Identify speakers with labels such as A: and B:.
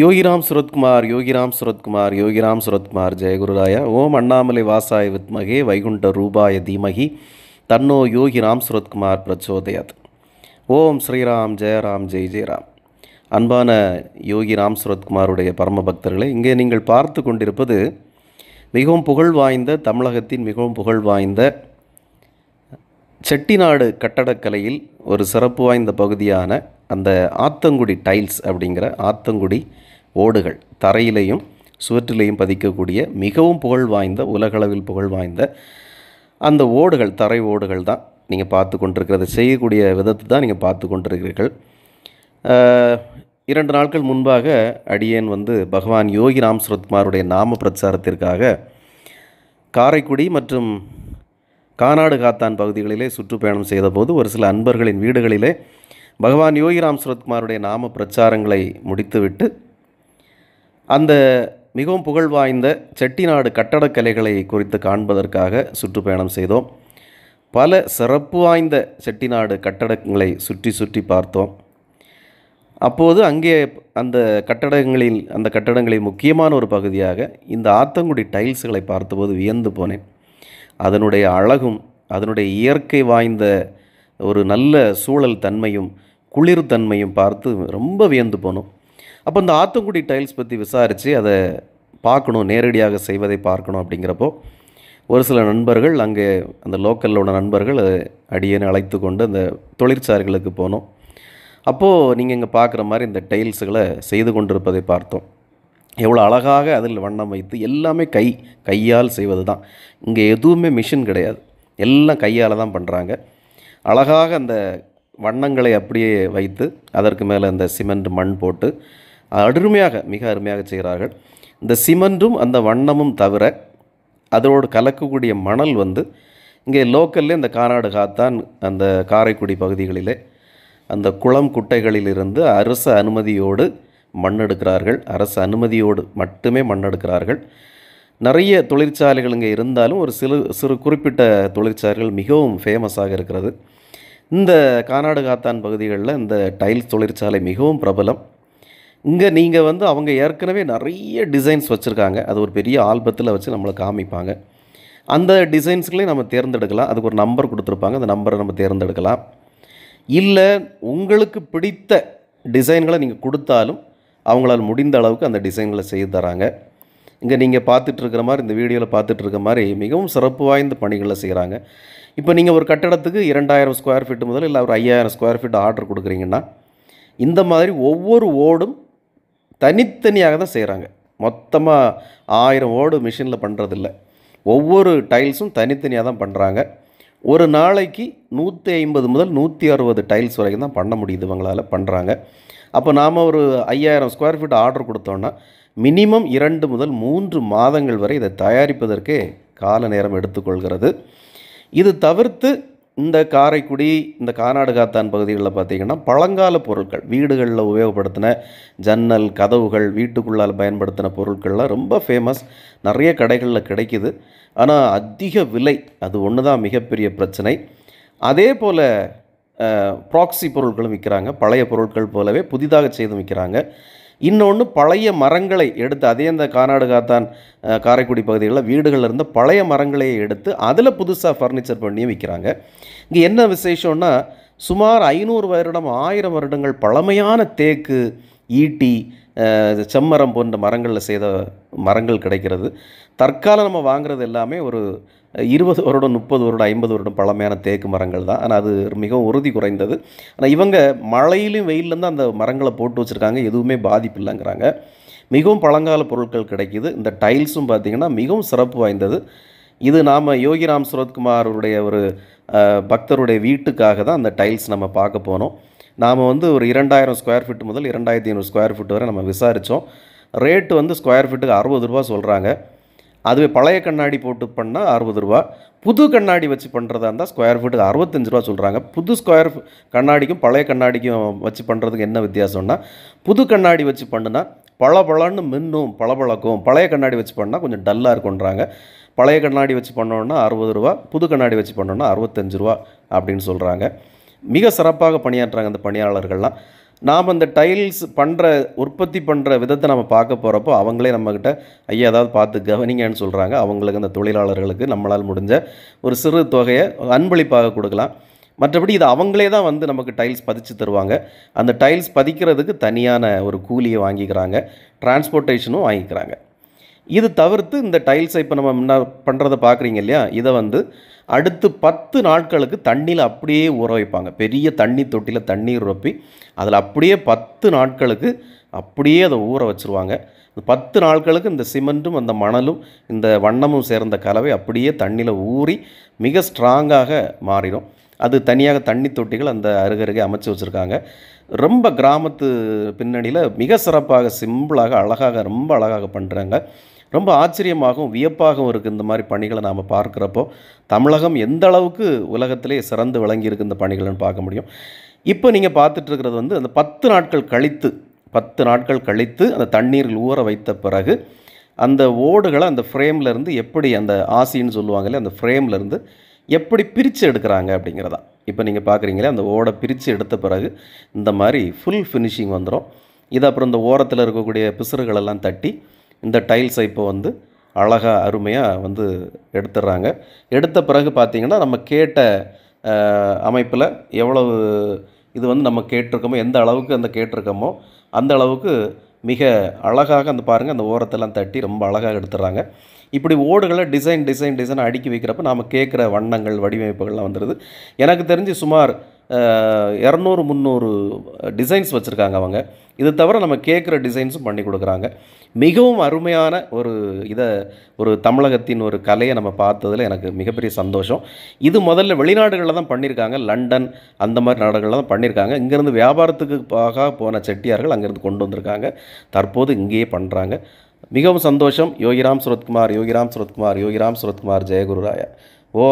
A: யோகிராம் சுரத்குமார் யோகிராம் சுரத்குமார் யோகிராம் சுரத்குமார் ஜெயகுருராய ஓம் அண்ணாமலை வாசாய வித்மகே வைகுண்ட ரூபாய தீமகி தன்னோ யோகிராம் சுரத்குமார் பிரச்சோதயாத். ஓம் ஸ்ரீராம் ஜெயராம் ஜெய் ஜெயராம். அன்பான யோகிராம் சுரத்குமாருடைய பரம பக்தர்களே, இங்கே நீங்கள் பார்த்து கொண்டிருப்பது மிகவும் புகழ் வாய்ந்த, தமிழகத்தின் மிகவும் புகழ் வாய்ந்த செட்டிநாடு கட்டடக்கலையில் ஒரு சிறப்பு வாய்ந்த பகுதியான அந்த ஆத்தங்குடி டைல்ஸ் அப்படிங்கிற ஆத்தங்குடி ஓடுகள், தரையிலையும் சுவற்றிலையும் பதிக்கக்கூடிய மிகவும் புகழ் வாய்ந்த, உலகளவில் புகழ் வாய்ந்த அந்த ஓடுகள், தரை ஓடுகள் தான் நீங்கள் பார்த்து கொண்டிருக்கிறது. செய்யக்கூடிய விதத்தை தான் நீங்கள் பார்த்து கொண்டிருக்கிறீர்கள். 2 நாட்கள் முன்பாக அடியேன் பகவான் யோகிராம் சுரத்குமாருடைய நாம பிரச்சாரத்திற்காக காரைக்குடி மற்றும் கானாடு காத்தான் பகுதிகளிலே சுற்றுப்பயணம் செய்தபோது ஒரு சில அன்பர்களின் வீடுகளிலே பகவான் யோகிராம் சுரத்குமாருடைய நாம பிரச்சாரங்களை முடித்துவிட்டு அந்த மிகவும் புகழ் வாய்ந்த செட்டிநாடு கட்டடக்கலைகளை குறித்து காண்பதற்காக சுற்றுப்பயணம் செய்தோம். பல சிறப்பு வாய்ந்த செட்டிநாடு கட்டடங்களை சுற்றி சுற்றி பார்த்தோம். அப்போது அங்கே அந்த கட்டடங்களில் முக்கியமான ஒரு பகுதியாக இந்த ஆத்தங்குடி டைல்ஸுகளை பார்த்தபோது வியந்து போனேன். அதனுடைய அழகும், அதனுடைய இயற்கை வாய்ந்த ஒரு நல்ல சூழல் தன்மையும் குளிர் தன்மையும் பார்த்து ரொம்ப வியந்து போனோம். அப்போ இந்த ஆத்தங்குடி டைல்ஸ் பற்றி விசாரித்து அதை பார்க்கணும், நேரடியாக செய்வதை பார்க்கணும் அப்படிங்கிறப்போ ஒரு சில நண்பர்கள், அங்கே அந்த லோக்கலில் உள்ள நண்பர்கள் அடியேன்னு அழைத்து கொண்டு அந்த தொழிற்சாலைகளுக்கு போனோம். அப்போது நீங்கள் இங்கே பார்க்குற மாதிரி இந்த டைல்ஸுகளை செய்து கொண்டிருப்பதை பார்த்தோம். எவ்வளோ அழகாக அதில் வண்ணம் வைத்து, எல்லாமே கையால் செய்வது தான். இங்கே எதுவுமே மிஷின் கிடையாது, எல்லாம் கையால் தான் பண்ணுறாங்க. அழகாக அந்த வண்ணங்களை அப்படியே வைத்து அதற்கு மேலே அந்த சிமெண்ட் மண் போட்டு மிக அருமையாக செய்கிறார்கள். இந்த சிமெண்ட்டும் அந்த வண்ணமும் தவிர அதோடு கலக்கக்கூடிய மணல் இங்கே லோக்கல்லே இந்த கானாடு காத்தான் அந்த காரைக்குடி பகுதிகளிலே அந்த குளம் குட்டைகளிலிருந்து அரசு அனுமதியோடு மண்ணெடுக்கிறார்கள். அரசு அனுமதியோடு மட்டுமே மண்ணெடுக்கிறார்கள். நிறைய தொழிற்சாலைகள் இங்கே இருந்தாலும் ஒரு சிறு குறிப்பிட்ட தொழிற்சாலைகள் மிகவும் ஃபேமஸாக இருக்கிறது. இந்த கானாடு காத்தான் பகுதிகளில் இந்த டைல்ஸ் தொழிற்சாலை மிகவும் பிரபலம். இங்கே நீங்கள் அவங்க ஏற்கனவே நிறைய டிசைன்ஸ் வச்சுருக்காங்க. அது ஒரு பெரிய ஆல்பத்தில் வச்சு நம்மளை காமிப்பாங்க. அந்த டிசைன்ஸ்களையும் நம்ம தேர்ந்தெடுக்கலாம். அதுக்கு ஒரு நம்பர் கொடுத்துருப்பாங்க, அந்த நம்பரை நம்ம தேர்ந்தெடுக்கலாம். இல்லை உங்களுக்கு பிடித்த டிசைன்களை நீங்கள் கொடுத்தாலும் அவங்களால் முடிந்த அளவுக்கு அந்த டிசைன்களை செய்து தராங்க. இங்கே நீங்கள் பார்த்துட்ருக்கிற மாதிரி, இந்த வீடியோவில் பார்த்துட்ருக்க மாதிரி மிகவும் சிறப்பு வாய்ந்த பணிகளை செய்கிறாங்க. இப்போ நீங்கள் ஒரு கட்டடத்துக்கு 2000 ஸ்கொயர் ஃபீட்டு முதல் இல்லை ஒரு 5000 ஸ்கொயர் ஃபீட் ஆர்டர் கொடுக்குறீங்கன்னா இந்த மாதிரி ஒவ்வொரு ஓடும் தனித்தனியாக தான் செய்கிறாங்க. மொத்தமாக 1000 ஓடு மிஷினில் பண்ணுறதில்ல. ஒவ்வொரு டைல்ஸும் தனித்தனியாக தான் பண்ணுறாங்க. ஒரு நாளைக்கு 150 முதல் 160 டைல்ஸ் வரைக்கும் தான் பண்ண முடியுது இவங்களால் பண்ணுறாங்க. அப்போ நாம் ஒரு 5000 ஸ்கொயர் ஃபீட் ஆர்டர் கொடுத்தோன்னா மினிமம் 2 முதல் 3 மாதங்கள் வரை இதை தயாரிப்பதற்கே கால நேரம் எடுத்துக்கொள்கிறது. இது தவிர்த்து இந்த காரைக்குடி, இந்த கானாடு காத்தான் பகுதிகளில் பார்த்திங்கன்னா பழங்கால பொருட்கள், வீடுகளில் உபயோகப்படுத்தின ஜன்னல், கதவுகள், வீட்டுக்குள்ளால் பயன்படுத்தின பொருட்கள்லாம் ரொம்ப ஃபேமஸ். நிறைய கடைகளில் கிடைக்குது. ஆனால் அதிக விலை, அது ஒன்று தான் மிகப்பெரிய பிரச்சனை. அதே போல் ப்ராக்ஸி பொருட்களும் விற்கிறாங்க. பழைய பொருட்கள் போலவே புதிதாக செய்து விற்கிறாங்க. இன்னொன்று, பழைய மரங்களை எடுத்து, அதே இந்த கானாடு காத்தான் காரைக்குடி பகுதிகளில் வீடுகளில் இருந்த பழைய மரங்களை எடுத்து அதில் புதுசாக ஃபர்னிச்சர் பண்ணியும் விற்கிறாங்க. இங்கே என்ன விசேஷம்னா, சுமார் 500 வருடம் 1000 வருடங்கள் பழமையான தேக்கு, ஈட்டி, செம்மரம் போன்ற மரங்களில் செய்த மரங்கள் கிடைக்கிறது. தற்காலம் நம்ம வாங்குறது எல்லாமே ஒரு 20 வருடம், 30 வருடம், 50 வருடம் பழமையான தேக்கு மரங்கள் தான். ஆனால் அது மிகவும் உறுதி குறைந்தது. ஆனால் இவங்க மழையிலும் வெயிலும் தான் அந்த மரங்களை போட்டு வச்சுருக்காங்க, எதுவுமே பாதிப்பு இல்லைங்கிறாங்க. மிகவும் பழங்கால பொருட்கள் கிடைக்கிது. இந்த டைல்ஸும் பார்த்திங்கன்னா மிகவும் சிறப்பு வாய்ந்தது. இது நாம் யோகிராம் சுரத்குமாருடைய ஒரு பக்தருடைய வீட்டுக்காக தான் அந்த டைல்ஸ் நம்ம பார்க்க போனோம். நாம் ஒரு 2000 ஸ்கொயர் ஃபீட் முதல் 2500 ஸ்கொயர் ஃபீட் வரை நம்ம விசாரித்தோம். ரேட்டு ஸ்கொயர் ஃபீட்டுக்கு 60 ரூபா சொல்கிறாங்க. அதுவே பழைய கண்ணாடி போட்டு பண்ணால் 60 ரூபா. புது கண்ணாடி வச்சு பண்ணுறதா இருந்தால் ஸ்கொயர் ஃபீட்டுக்கு 65 ரூபா சொல்கிறாங்க. புது கண்ணாடிக்கும் பழைய கண்ணாடிக்கும் வச்சு பண்ணுறதுக்கு என்ன வித்தியாசம்னா, புது கண்ணாடி வச்சு பண்ணுனா பளபளன்னு மின்னும், பளபளக்கும். பழைய கண்ணாடி வச்சு பண்ணால் கொஞ்சம் டல்லாக இருக்குன்றாங்க. பழைய கண்ணாடி வச்சு பண்ணோன்னா 60 ரூபா, புது கண்ணாடி வச்சு பண்ணோன்னா 65 ரூபா அப்படின்னு சொல்கிறாங்க. மிக சிறப்பாக பணியாற்றுறாங்க அந்த பணியாளர்கள்லாம். நாம் அந்த டைல்ஸ் உற்பத்தி பண்ணுற விதத்தை நம்ம பார்க்க போகிறப்போ அவங்களே நம்மக்கிட்ட ஐயா ஏதாவது பார்த்து கவனிங்கன்னு சொல்கிறாங்க. அவங்களுக்கு அந்த தொழிலாளர்களுக்கு நம்மளால் முடிஞ்ச ஒரு சிறு தொகையை அன்பளிப்பாக கொடுக்கலாம். மற்றபடி இது அவங்களே தான் வந்து நமக்கு டைல்ஸ் பதிச்சு தருவாங்க. அந்த டைல்ஸ் பதிக்கிறதுக்கு தனியான ஒரு கூலியை வாங்கிக்கிறாங்க, டிரான்ஸ்போர்ட்டேஷனும் வாங்கிக்கிறாங்க. இது தவிர்த்து இந்த டைல்ஸை இப்போ நம்ம முன்ன பண்ணுறதை பார்க்குறீங்க இல்லையா, இதை வந்து அடுத்து 10 நாட்களுக்கு தண்ணியில் அப்படியே ஊற வைப்பாங்க. பெரிய தண்ணி தொட்டியில் தண்ணீர் ரொப்பி அதில் அப்படியே 10 நாட்களுக்கு அப்படியே அதை ஊற வச்சுருவாங்க. 10 நாட்களுக்கு இந்த சிமெண்ட்டும் அந்த மணலும் இந்த வண்ணமும் சேர்ந்த கலவை அப்படியே தண்ணியில் ஊறி மிக ஸ்ட்ராங்காக மாறிடும். அது தனியாக தண்ணி தொட்டிகள் அந்த அருகருகே அமைச்சு வச்சுருக்காங்க. ரொம்ப கிராமத்து பின்னணியில் மிக சிறப்பாக, சிம்பிளாக, அழகாக, ரொம்ப அழகாக பண்ணுறாங்க. ரொம்ப ஆச்சரியமாகவும் வியப்பாகவும் இருக்குது இந்த மாதிரி பணிகளை நாம் பார்க்குறப்போ. தமிழகம் எந்த அளவுக்கு உலகத்திலே சிறந்து விளங்கியிருக்கு இந்த பணிகள்னு பார்க்க முடியும். இப்போ நீங்கள் பார்த்துட்ருக்கிறது வந்து அந்த 10 நாட்கள் கழித்து அந்த தண்ணீரில் ஊற வைத்த பிறகு அந்த ஓடுகளை அந்த ஃப்ரேம்லேருந்து எப்படி, அந்த ஆசின்னு சொல்லுவாங்களே, அந்த ஃப்ரேம்லேருந்து எப்படி பிரித்து எடுக்கிறாங்க அப்படிங்கிறதா. இப்போ நீங்கள் பார்க்குறீங்களே, அந்த ஓடை பிரித்து எடுத்த பிறகு இந்த மாதிரி ஃபுல் ஃபினிஷிங் வந்துடும். இது அப்புறம் இந்த ஓரத்தில் இருக்கக்கூடிய பிசுறுகளெல்லாம் தட்டி இந்த டைல்ஸை இப்போ வந்து அழகாக அருமையாக வந்து எடுத்துடுறாங்க. எடுத்த பிறகு பார்த்திங்கன்னா நம்ம கேட்ட அமைப்பில் எவ்வளவு இது வந்து நம்ம கேட்டிருக்கோமோ, எந்த அளவுக்கு அந்த கேட்டிருக்கோமோ அந்த அளவுக்கு மிக அழகாக அந்த பாருங்கள், அந்த ஓரத்தெல்லாம் தட்டி ரொம்ப அழகாக எடுத்துடுறாங்க. இப்படி ஓடுகளை டிசைன் அடுக்கி வைக்கிறப்ப நாம் கேட்குற வண்ணங்கள், வடிவமைப்புகள்லாம் வந்துடுது. எனக்கு தெரிஞ்சு சுமார் 200-300 டிசைன்ஸ் வச்சுருக்காங்க அவங்க. இது தவிர நம்ம கேட்குற டிசைன்ஸும் பண்ணி கொடுக்குறாங்க. மிகவும் அருமையான ஒரு தமிழகத்தின் ஒரு கலையை நம்ம பார்த்ததில் எனக்கு மிகப்பெரிய சந்தோஷம். இது முதல்ல வெளிநாடுகளில் தான் பண்ணியிருக்காங்க, லண்டன் அந்த மாதிரி நாடுகளில் தான் பண்ணியிருக்காங்க. இங்கேருந்து வியாபாரத்துக்காக போன செட்டியார்கள் அங்கேருந்து கொண்டு வந்திருக்காங்க. தற்போது இங்கேயே பண்ணுறாங்க. மிகவும் சந்தோஷம். யோகிராம் சுரத்குமார், ஜெயகுருராயா. ஓ